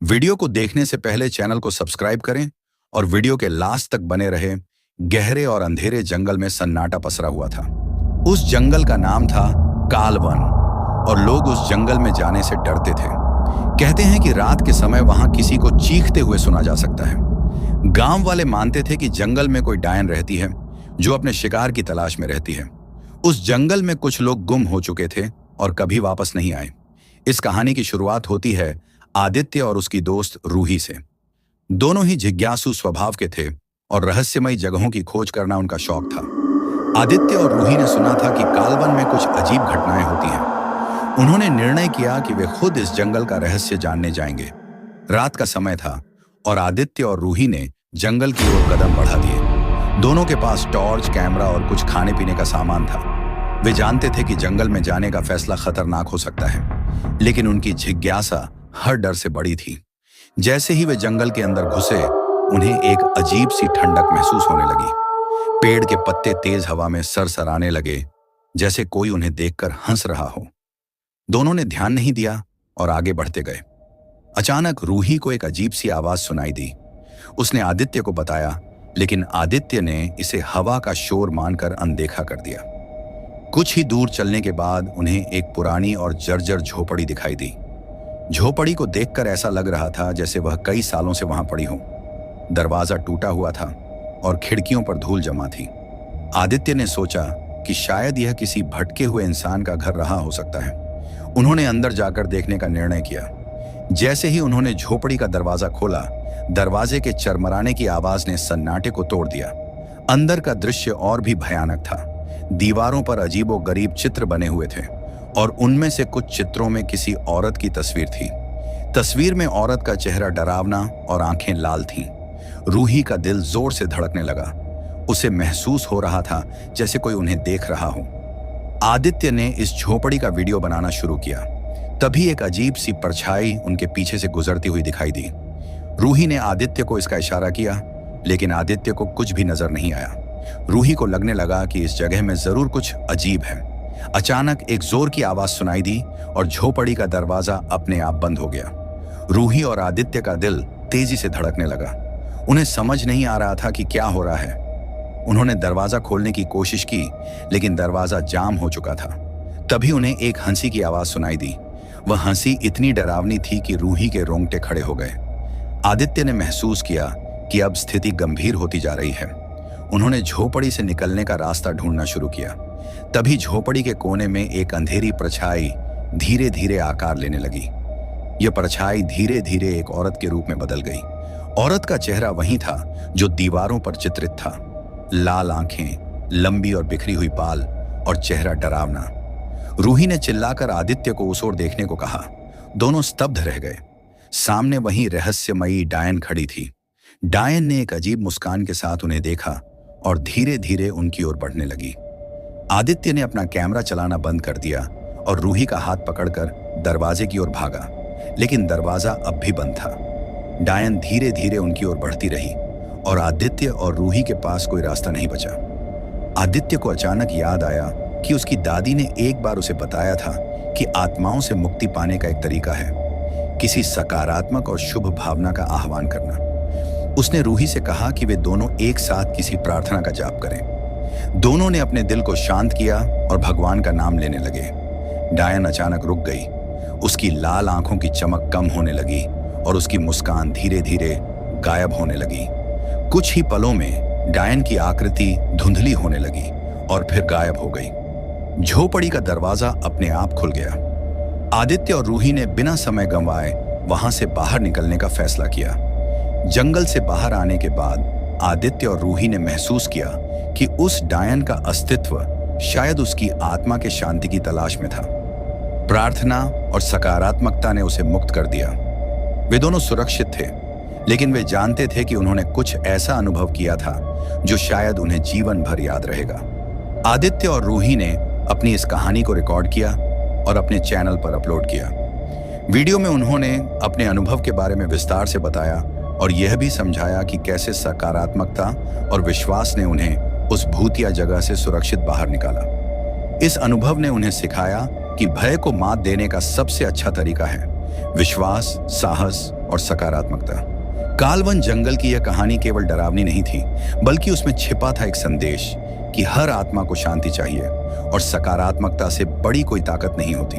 Video को देखने से पहले चैनल को सब्सक्राइब करें और वीडियो के लास्ट तक बने रहे। गहरे और अंधेरे जंगल में सन्नाटा पसरा हुआ था। उस जंगल का नाम था कालवन और लोग उस जंगल में जाने से डरते थे। कहते हैं कि रात के समय वहां किसी को चीखते हुए सुना जा सकता है। गांव वाले मानते थे कि जंगल में कोई डायन रहती है जो अपने शिकार की तलाश में रहती है। उस जंगल में कुछ लोग गुम हो चुके थे और कभी वापस नहीं आए। इस कहानी की शुरुआत होती है आदित्य और उसकी दोस्त रूही से। दोनों ही जिज्ञासु स्वभाव के थे और रहस्यमयी जगहों की खोज करना उनका शौक था। आदित्य और रूही ने सुना था कि कालवन में कुछ अजीब घटनाएं होती हैं। उन्होंने निर्णय किया कि वे खुद इस जंगल का रहस्य जानने जाएंगे। रात का समय था और आदित्य और रूही ने जंगल की ओर कदम बढ़ा दिए। दोनों के पास टॉर्च, कैमरा और कुछ खाने पीने का सामान था। वे जानते थे कि जंगल में जाने का फैसला खतरनाक हो सकता है, लेकिन उनकी जिज्ञासा हर डर से बड़ी थी। जैसे ही वे जंगल के अंदर घुसे, उन्हें एक अजीब सी ठंडक महसूस होने लगी। पेड़ के पत्ते तेज हवा में सरसराने लगे, जैसे कोई उन्हें देखकर हंस रहा हो। दोनों ने ध्यान नहीं दिया और आगे बढ़ते गए। अचानक रूही को एक अजीब सी आवाज सुनाई दी। उसने आदित्य को बताया, लेकिन आदित्य ने इसे हवा का शोर मानकर अनदेखा कर दिया। कुछ ही दूर चलने के बाद उन्हें एक पुरानी और जर्जर झोपड़ी दिखाई दी। झोपड़ी को देखकर ऐसा लग रहा था जैसे वह कई सालों से वहां पड़ी हो। दरवाजा टूटा हुआ था और खिड़कियों पर धूल जमा थी। आदित्य ने सोचा कि शायद यह किसी भटके हुए इंसान का घर रहा हो सकता है। उन्होंने अंदर जाकर देखने का निर्णय किया। जैसे ही उन्होंने झोपड़ी का दरवाजा खोला, दरवाजे के चरमराने की आवाज ने सन्नाटे को तोड़ दिया। अंदर का दृश्य और भी भयानक था। दीवारों पर अजीबोगरीब चित्र बने हुए थे और उनमें से कुछ चित्रों में किसी औरत की तस्वीर थी। तस्वीर में औरत का चेहरा डरावना और आंखें लाल थीं। रूही का दिल जोर से धड़कने लगा। उसे महसूस हो रहा था जैसे कोई उन्हें देख रहा हो। आदित्य ने इस झोपड़ी का वीडियो बनाना शुरू किया। तभी एक अजीब सी परछाई उनके पीछे से गुजरती हुई दिखाई दी। रूही ने आदित्य को इसका इशारा किया, लेकिन आदित्य को कुछ भी नजर नहीं आया। रूही को लगने लगा कि इस जगह में जरूर कुछ अजीब है। अचानक एक जोर की आवाज सुनाई दी और झोपड़ी का दरवाजा अपने आप बंद हो गया। रूही और आदित्य का दिल तेजी से धड़कने लगा। उन्हें समझ नहीं आ रहा था कि क्या हो रहा है। उन्होंने दरवाजा खोलने की कोशिश की, लेकिन दरवाजा जाम हो चुका था। तभी उन्हें एक हंसी की आवाज सुनाई दी। वह हंसी इतनी डरावनी थी कि रूही के रोंगटे खड़े हो गए। आदित्य ने महसूस किया कि अब स्थिति गंभीर होती जा रही है। उन्होंने झोपड़ी से निकलने का रास्ता ढूंढना शुरू किया। तभी झोपड़ी के कोने में एक अंधेरी परछाई धीरे धीरे आकार लेने लगी। यह परछाई धीरे धीरे एक औरत के रूप में बदल गई। औरत का चेहरा वही था जो दीवारों पर चित्रित था। लाल आंखें, लंबी और बिखरी हुई बाल और चेहरा डरावना। रूही ने चिल्लाकर आदित्य को उस ओर देखने को कहा। दोनों स्तब्ध रह गए। सामने वही रहस्यमयी डायन खड़ी थी। डायन ने एक अजीब मुस्कान के साथ उन्हें देखा और धीरे धीरे उनकी ओर बढ़ने लगी। आदित्य ने अपना कैमरा चलाना बंद कर दिया और रूही का हाथ पकड़कर दरवाजे की ओर भागा, लेकिन दरवाजा अब भी बंद था। डायन धीरे धीरे उनकी ओर बढ़ती रही और आदित्य और रूही के पास कोई रास्ता नहीं बचा। आदित्य को अचानक याद आया कि उसकी दादी ने एक बार उसे बताया था कि आत्माओं से मुक्ति पाने का एक तरीका है, किसी सकारात्मक और शुभ भावना का आह्वान करना। उसने रूही से कहा कि वे दोनों एक साथ किसी प्रार्थना का जाप करें। दोनों ने अपने दिल को शांत किया और भगवान का नाम लेने लगे। डायन अचानक रुक गई। उसकी लाल आंखों की चमक कम होने लगी और उसकी मुस्कान धीरे धीरे गायब होने लगी। कुछ ही पलों में डायन की आकृति धुंधली होने लगी और फिर गायब हो गई। झोपड़ी का दरवाजा अपने आप खुल गया। आदित्य और रूही ने बिना समय गंवाए वहां से बाहर निकलने का फैसला किया। जंगल से बाहर आने के बाद आदित्य और रूही ने महसूस किया कि उस डायन का अस्तित्व शायद उसकी आत्मा के शांति की तलाश में था। प्रार्थना और सकारात्मकता ने उसे मुक्त कर दिया। वे दोनों सुरक्षित थे, लेकिन वे जानते थे कि उन्होंने कुछ ऐसा अनुभव किया था जो शायद उन्हें जीवन भर याद रहेगा। आदित्य और रूही ने अपनी इस कहानी को रिकॉर्ड किया और अपने चैनल पर अपलोड किया। वीडियो में उन्होंने अपने अनुभव के बारे में विस्तार से बताया और यह भी समझाया कि कैसे सकारात्मकता और विश्वास ने उन्हें उस भूतिया जगह से सुरक्षित बाहर निकाला। इस अनुभव ने उन्हें सिखाया कि भय को मात देने का सबसे अच्छा तरीका है विश्वास, साहस और सकारात्मकता। कालवन जंगल की यह कहानी केवल डरावनी नहीं थी, बल्कि उसमें छिपा था एक संदेश कि हर आत्मा को शांति चाहिए और सकारात्मकता से बड़ी कोई ताकत नहीं होती।